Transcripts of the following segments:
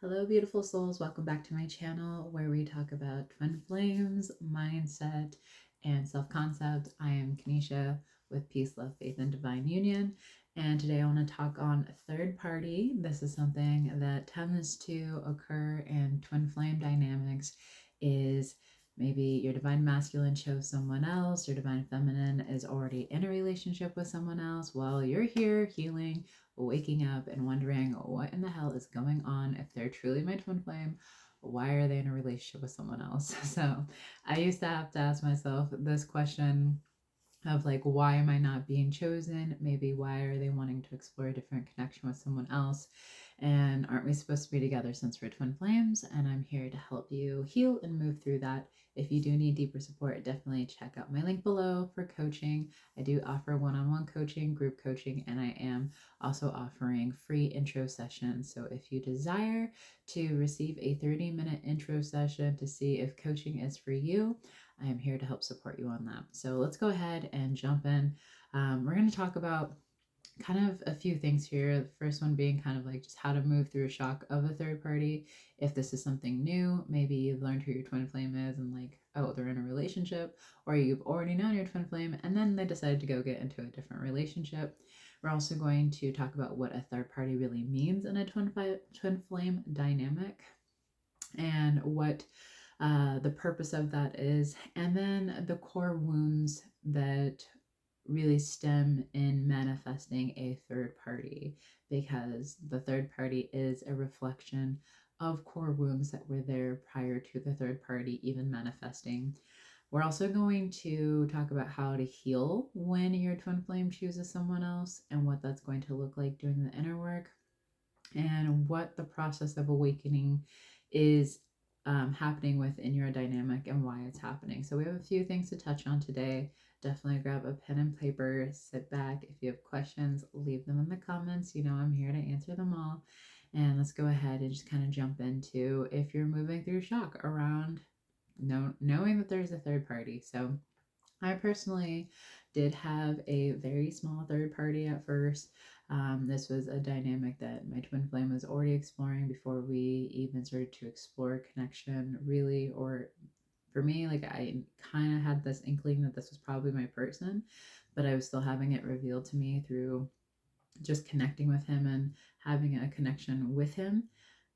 Hello, beautiful souls. Welcome back to my channel where we talk about twin flames, mindset, and self concept. I am Kanisha with Peace, Love, Faith, and Divine Union. And today I want to talk on third party. This is something that tends to occur in twin flame dynamics is maybe your divine masculine chose someone else, your divine feminine is already in a relationship with someone else while you're here healing, waking up and wondering what in the hell is going on. If they're truly my twin flame, why are they in a relationship with someone else? So I used to have to ask myself this question of like, why am I not being chosen? Maybe why are they wanting to explore a different connection with someone else? And aren't we supposed to be together since we're twin flames? And I'm here to help you heal and move through that. If you do need deeper support, definitely check out my link below for coaching. I do offer one-on-one coaching, group coaching, and I am also offering free intro sessions. So if you desire to receive a 30-minute intro session to see if coaching is for you, I am here to help support you on that. So let's go ahead and jump in. We're going to talk about kind of a few things here. The first one being kind of like just how to move through a shock of a third party. If this is something new, maybe you've learned who your twin flame is and like, oh, they're in a relationship, or you've already known your twin flame and then they decided to go get into a different relationship. We're also going to talk about what a third party really means in a twin flame dynamic and what the purpose of that is, and then the core wounds that really stem in manifesting a third party, because the third party is a reflection of core wounds that were there prior to the third party even manifesting. We're also going to talk about how to heal when your twin flame chooses someone else and what that's going to look like doing the inner work, and what the process of awakening is happening within your dynamic and why it's happening. So we have a few things to touch on today. Definitely grab a pen and paper, sit back. If you have questions, leave them in the comments. You know, I'm here to answer them all. And let's go ahead and just kind of jump into if you're moving through shock around knowing that there's a third party. So I personally did have a very small third party at first. This was a dynamic that my twin flame was already exploring before we even started to explore connection, really. Or for me, like I kind of had this inkling that this was probably my person, but I was still having it revealed to me through just connecting with him and having a connection with him.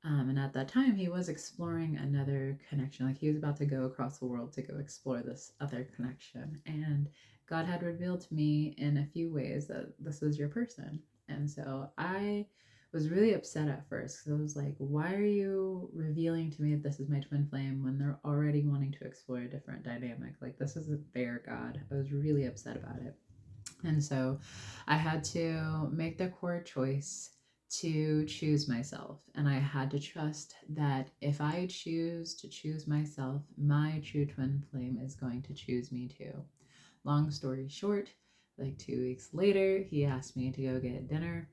And at that time, he was exploring another connection. Like he was about to go across the world to go explore this other connection. And God had revealed to me in a few ways that this was your person. And so I was really upset at first because I was like, why are you revealing to me that this is my twin flame when they're already wanting to explore a different dynamic? Like, this isn't fair, God. I was really upset about it. And so I had to make the core choice to choose myself. And I had to trust that if I choose to choose myself, my true twin flame is going to choose me too. Long story short, like 2 weeks later, he asked me to go get dinner.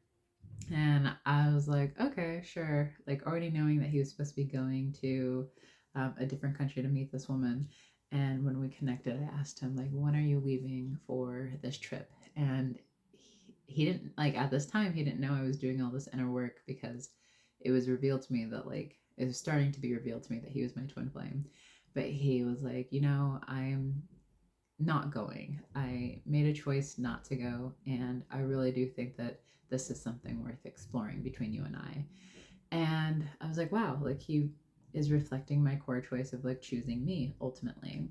And I was like, okay, sure. Like, already knowing that he was supposed to be going to a different country to meet this woman. And when we connected, I asked him, like, when are you leaving for this trip? And he didn't, like, at this time, he didn't know I was doing all this inner work because it was revealed to me that, like, it was starting to be revealed to me that he was my twin flame. But he was like, I'm not going. I made a choice not to go, and I really do think that this is something worth exploring between you and I. And I was like, wow, like he is reflecting my core choice of like choosing me ultimately.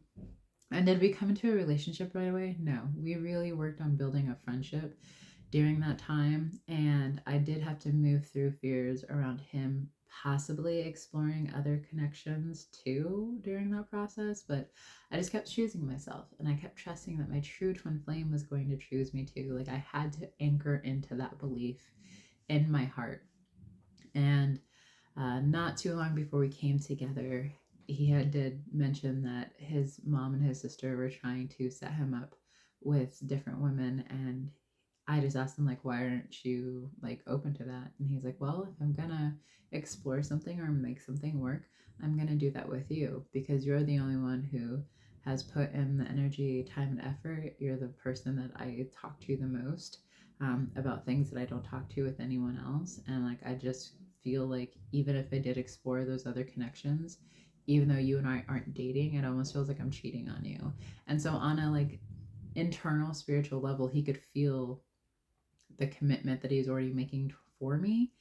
And did we come into a relationship right away? No. We really worked on building a friendship during that time. And I did have to move through fears around him possibly exploring other connections too during that process. But I just kept choosing myself and I kept trusting that my true twin flame was going to choose me too. Like I had to anchor into that belief in my heart. And not too long before we came together, did mention that his mom and his sister were trying to set him up with different women, and I just asked him like, why aren't you like open to that? And he's like, well, if I'm gonna explore something or make something work, I'm gonna do that with you because you're the only one who has put in the energy, time, and effort. You're the person that I talk to the most about things that I don't talk to with anyone else, and like I just feel like even if I did explore those other connections, even though you and I aren't dating, it almost feels like I'm cheating on you. And so on a like internal spiritual level, he could feel the commitment that he was already making for me,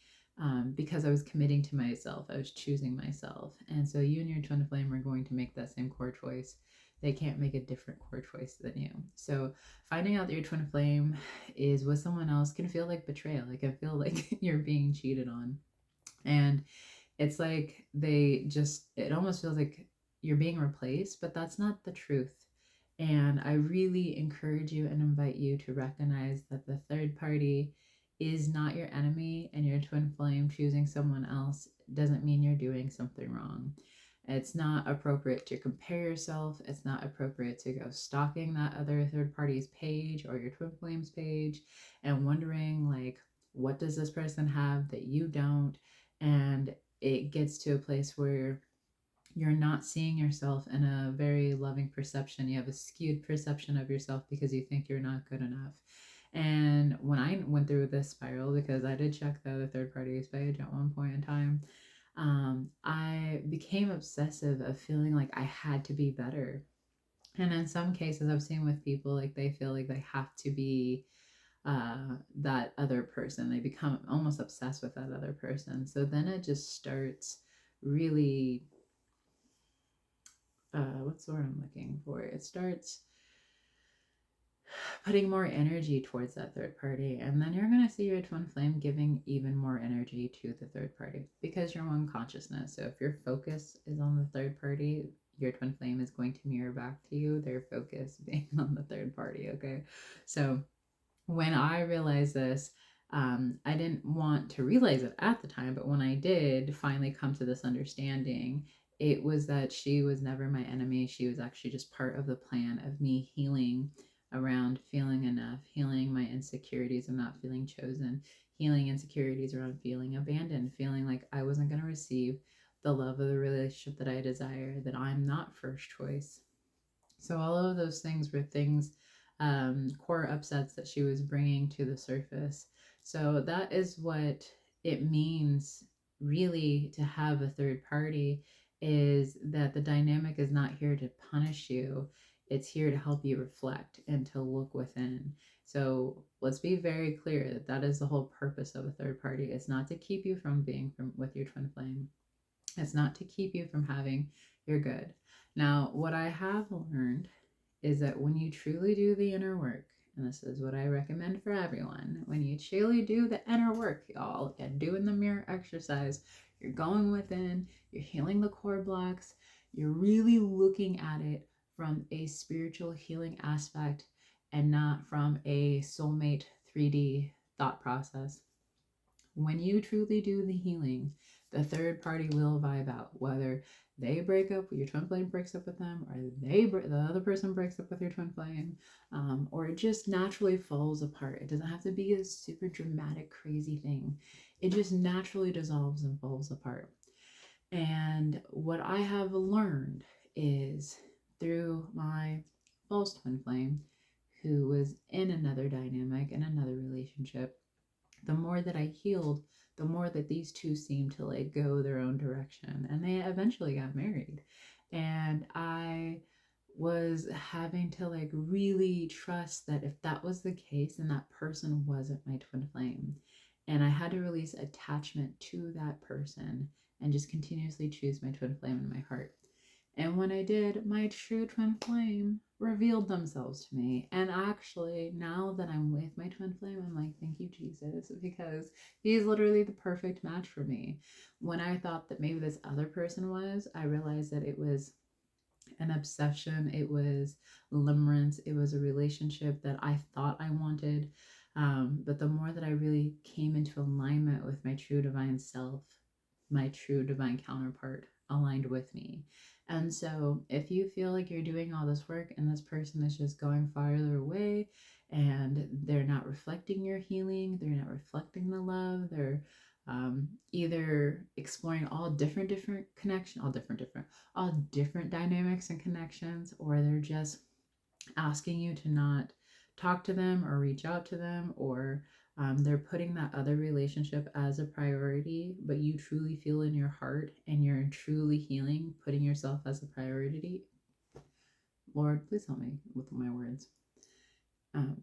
because I was committing to myself. I was choosing myself. And so you and your twin flame are going to make that same core choice. They can't make a different core choice than you. So finding out that your twin flame is with someone else can feel like betrayal. It can feel like you're being cheated on. And it's like it almost feels like you're being replaced, but that's not the truth. And I really encourage you and invite you to recognize that the third party is not your enemy, and your twin flame choosing someone else doesn't mean you're doing something wrong. It's not appropriate to compare yourself. It's not appropriate to go stalking that other third party's page or your twin flame's page and wondering, like, what does this person have that you don't? And it gets to a place where you're not seeing yourself in a very loving perception. You have a skewed perception of yourself because you think you're not good enough. And when I went through this spiral, because I did check the other third party's page at one point in time, I became obsessive of feeling like I had to be better. And in some cases, I've seen with people, like they feel like they have to be that other person. They become almost obsessed with that other person. So then it just starts really, what's the word I'm looking for? It starts putting more energy towards that third party. And then you're going to see your twin flame giving even more energy to the third party because you're one consciousness. So if your focus is on the third party, your twin flame is going to mirror back to you their focus being on the third party. Okay. So when I realized this, I didn't want to realize it at the time, but when I did finally come to this understanding, it was that she was never my enemy. She was actually just part of the plan of me healing around feeling enough, healing my insecurities of not feeling chosen, healing insecurities around feeling abandoned, feeling like I wasn't going to receive the love of the relationship that I desire, that I'm not first choice. So all of those things were things, core upsets that she was bringing to the surface. So that is what it means really to have a third party, is that the dynamic is not here to punish you. It's here to help you reflect and to look within. So let's be very clear that that is the whole purpose of a third party. It's not to keep you from being with your twin flame. It's not to keep you from having your good. Now, what I have learned is that when you truly do the inner work, and this is what I recommend for everyone, when you truly do the inner work, y'all, and doing the mirror exercise, you're going within, you're healing the core blocks, you're really looking at it from a spiritual healing aspect and not from a soulmate 3D thought process. When you truly do the healing, the third party will vibe out, whether they break up, your twin flame breaks up with them, or the other person breaks up with your twin flame, or it just naturally falls apart. It doesn't have to be a super dramatic, crazy thing. It just naturally dissolves and falls apart. And what I have learned is through my false twin flame, who was in another dynamic, in another relationship, the more that I healed, the more that these two seemed to like go their own direction. And they eventually got married. And I was having to like really trust that if that was the case, then that person wasn't my twin flame. And I had to release attachment to that person and just continuously choose my twin flame in my heart. And when I did, my true twin flame revealed themselves to me. And actually, now that I'm with my twin flame, I'm like, thank you, Jesus, because he's literally the perfect match for me. When I thought that maybe this other person was, I realized that it was an obsession, it was limerence, it was a relationship that I thought I wanted. But the more that I really came into alignment with my true divine self, my true divine counterpart aligned with me. And so if you feel like you're doing all this work and this person is just going farther away and they're not reflecting your healing, they're not reflecting the love, they're either exploring all different connection, all different dynamics and connections, or they're just asking you to not talk to them or reach out to them, or They're putting that other relationship as a priority, but you truly feel in your heart and you're truly healing, putting yourself as a priority. Lord, please help me with my words. Um,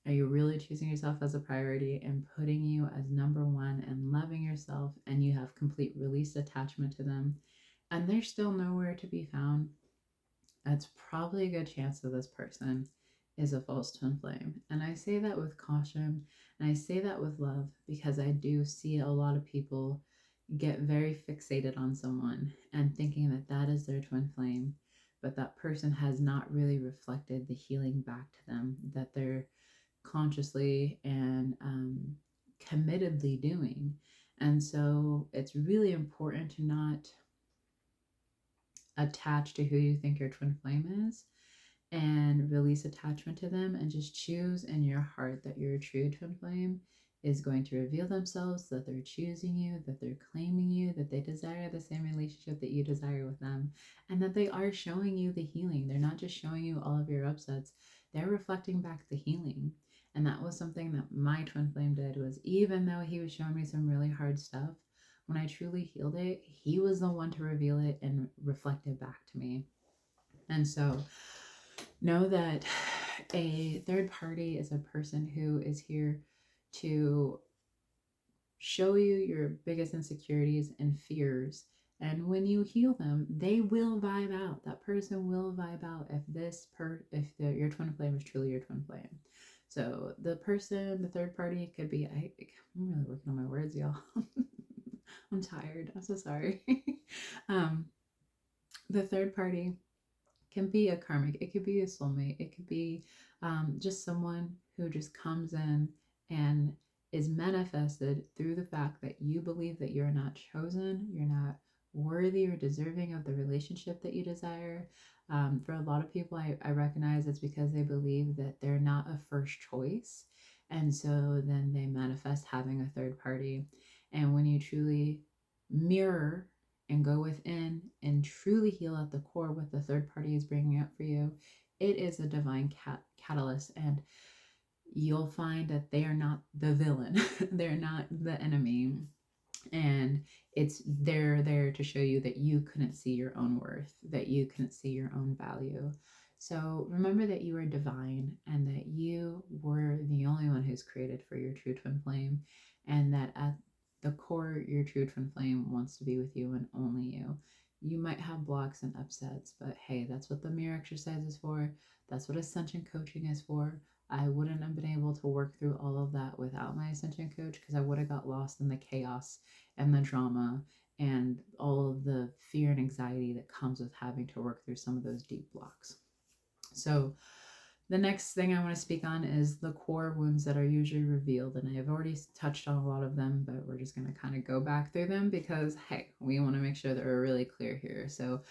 are you really choosing yourself as a priority and putting you as number one and loving yourself, and you have complete release attachment to them, and they're still nowhere to be found? That's probably a good chance that this person is a false twin flame. And I say that with caution and I say that with love, because I do see a lot of people get very fixated on someone and thinking that that is their twin flame, but that person has not really reflected the healing back to them that they're consciously and committedly doing. And so it's really important to not attach to who you think your twin flame is and release attachment to them, and just choose in your heart that your true twin flame is going to reveal themselves, that they're choosing you, that they're claiming you, that they desire the same relationship that you desire with them, and that they are showing you the healing. They're not just showing you all of your upsets, they're reflecting back the healing. And that was something that my twin flame did, was even though he was showing me some really hard stuff, when I truly healed it, he was the one to reveal it and reflect it back to me. And so know that a third party is a person who is here to show you your biggest insecurities and fears. And when you heal them, they will vibe out. That person will vibe out if your twin flame is truly your twin flame. So the person, the third party, could be. I'm really working on my words, y'all. I'm tired. I'm so sorry. um, the third party can be a karmic, it could be a soulmate, it could be just someone who just comes in and is manifested through the fact that you believe that you're not chosen, you're not worthy or deserving of the relationship that you desire. For a lot of people, I recognize it's because they believe that they're not a first choice. And so then they manifest having a third party. And when you truly mirror and go within and truly heal at the core what the third party is bringing up for you, it is a divine catalyst. And you'll find that they are not the villain, they're not the enemy. And they're there to show you that you couldn't see your own worth, that you couldn't see your own value. So remember that you are divine and that you were the only one who's created for your true twin flame, and that at the core, your true twin flame wants to be with you and only you. You might have blocks and upsets, but hey, that's what the mirror exercise is for. That's what Ascension coaching is for. I wouldn't have been able to work through all of that without my Ascension coach, because I would have got lost in the chaos and the drama and all of the fear and anxiety that comes with having to work through some of those deep blocks. So the next thing I want to speak on is the core wounds that are usually revealed. And I have already touched on a lot of them, but we're just going to kind of go back through them because, hey, we want to make sure that we're really clear here. So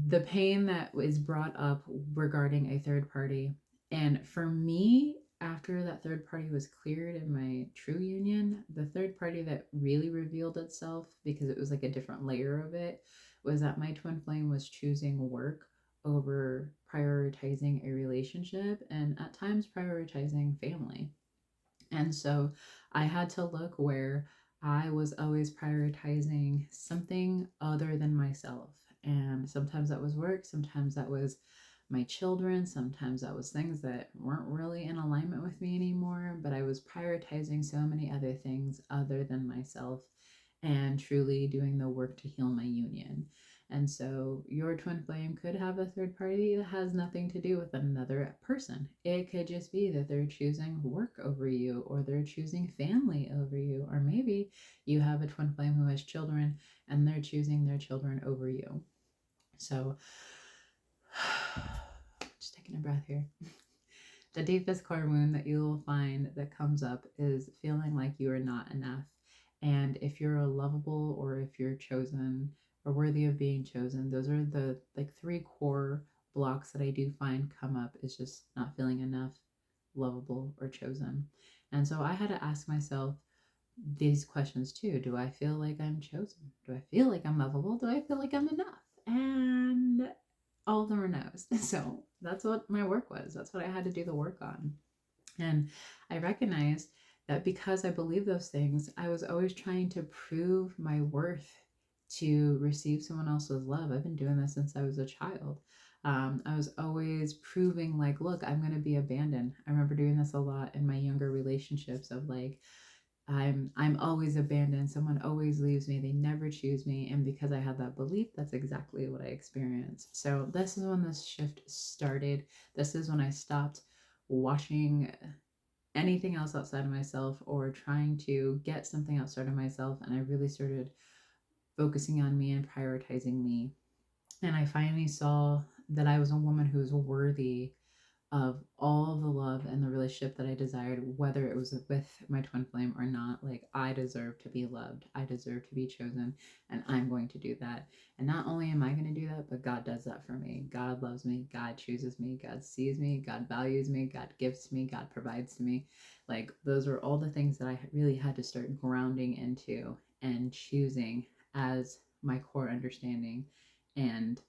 the pain that is brought up regarding a third party, and for me, after that third party was cleared in my true union, the third party that really revealed itself, because it was like a different layer of it, was that my twin flame was choosing work over prioritizing a relationship, and at times prioritizing family. And so I had to look where I was always prioritizing something other than myself. And sometimes that was work, sometimes that was my children, sometimes that was things that weren't really in alignment with me anymore, but I was prioritizing so many other things other than myself and truly doing the work to heal my union. And so your twin flame could have a third party that has nothing to do with another person. It could just be that they're choosing work over you, or they're choosing family over you, or maybe you have a twin flame who has children and they're choosing their children over you. So just taking a breath here. The deepest core wound that you will find that comes up is feeling like you are not enough. And if you're a lovable, or if you're chosen or worthy of being chosen, those are the like three core blocks that I do find come up, is just not feeling enough, lovable, or chosen. And so I had to ask myself these questions too. Do I feel like I'm chosen? Do I feel like I'm lovable? Do I feel like I'm enough? And all of them are no's. So that's what my work was. That's what I had to do the work on. And I recognized that because I believe those things, I was always trying to prove my worth to receive someone else's love. I've been doing this since I was a child. I was always proving, like, look, I'm going to be abandoned. I remember doing this a lot in my younger relationships of like, I'm always abandoned. Someone always leaves me. They never choose me. And because I had that belief, that's exactly what I experienced. So this is when this shift started. This is when I stopped watching anything else outside of myself or trying to get something outside of myself. And I really started focusing on me and prioritizing me. And I finally saw that I was a woman who was worthy of all the love and the relationship that I desired, whether it was with my twin flame or not. Like, I deserve to be loved, I deserve to be chosen, and I'm going to do that. And not only am I going to do that, but God does that for me. God loves me, God chooses me, God sees me, God values me, God gives to me, God provides to me. Like, those are all the things that I really had to start grounding into and choosing as my core understanding and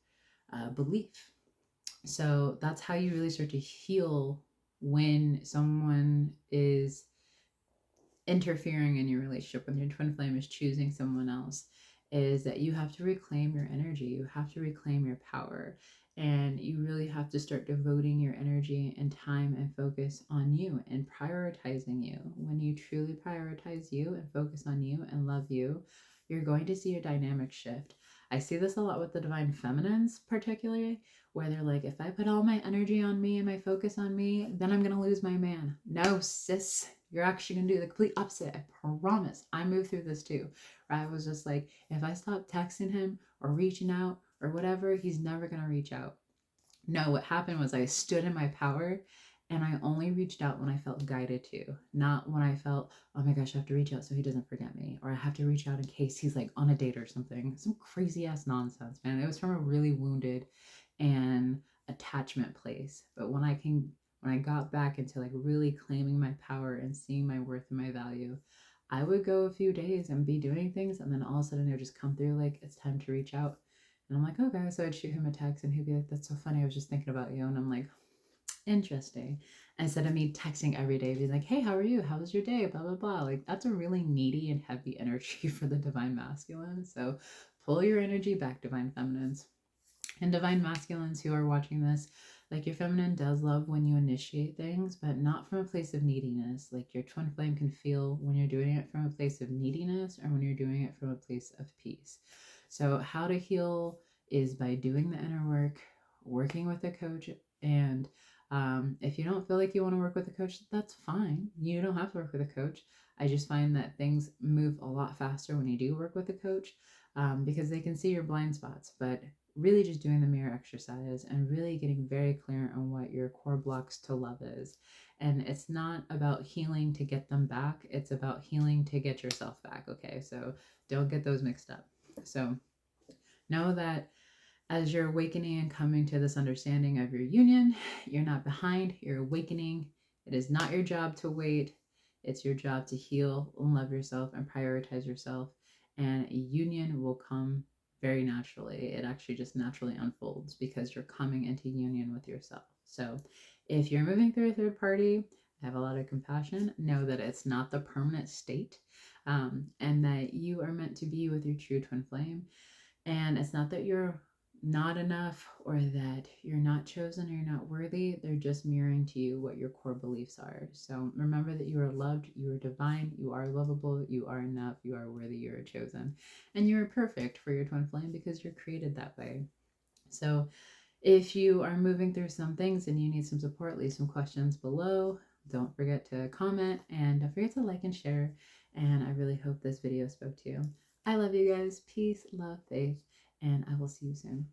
belief. So that's how you really start to heal when someone is interfering in your relationship, when your twin flame is choosing someone else, is that you have to reclaim your energy. You have to reclaim your power. And you really have to start devoting your energy and time and focus on you and prioritizing you. When you truly prioritize you and focus on you and love you, you're going to see a dynamic shift. I see this a lot with the divine feminines, particularly, where they're like, if I put all my energy on me and my focus on me, then I'm going to lose my man. No, sis, you're actually going to do the complete opposite. I promise. I moved through this too. Where I was just like, if I stop texting him or reaching out or whatever, he's never going to reach out. No, what happened was I stood in my power and I only reached out when I felt guided to, not when I felt, oh my gosh, I have to reach out so he doesn't forget me, or I have to reach out in case he's like on a date or something. Some crazy ass nonsense, man. It was from a really wounded and attachment place. But when I got back into like really claiming my power and seeing my worth and my value, I would go a few days and be doing things, and then all of a sudden it would just come through like, it's time to reach out. And I'm like, okay. So I'd shoot him a text and he'd be like, that's so funny. I was just thinking about you. And I'm like, interesting. Instead of me texting every day, being like, hey, how are you? How was your day? Blah, blah, blah. Like, that's a really needy and heavy energy for the divine masculine. So pull your energy back, divine feminines. And divine masculines who are watching this, like, your feminine does love when you initiate things, but not from a place of neediness. Like, your twin flame can feel when you're doing it from a place of neediness or when you're doing it from a place of peace. So, how to heal is by doing the inner work, working with a coach, and if you don't feel like you want to work with a coach, that's fine. You don't have to work with a coach. I just find that things move a lot faster when you do work with a coach, because they can see your blind spots. But really just doing the mirror exercise and really getting very clear on what your core blocks to love is. And it's not about healing to get them back, it's about healing to get yourself back. Okay, so don't get those mixed up. So know that as you're awakening and coming to this understanding of your union, you're not behind, you're awakening. It is not your job to wait. It's your job to heal and love yourself and prioritize yourself. And union will come very naturally. It actually just naturally unfolds because you're coming into union with yourself. So if you're moving through a third party, have a lot of compassion. Know that it's not the permanent state, and that you are meant to be with your true twin flame. And it's not that you're not enough or that you're not chosen or you're not worthy. They're just mirroring to you what your core beliefs are. So remember that you are loved, you are divine, you are lovable, you are enough, you are worthy, you are chosen. And you're perfect for your twin flame because you're created that way. So if you are moving through some things and you need some support, leave some questions below. Don't forget to comment and don't forget to like and share. And I really hope this video spoke to you. I love you guys. Peace, love, faith, and I will see you soon.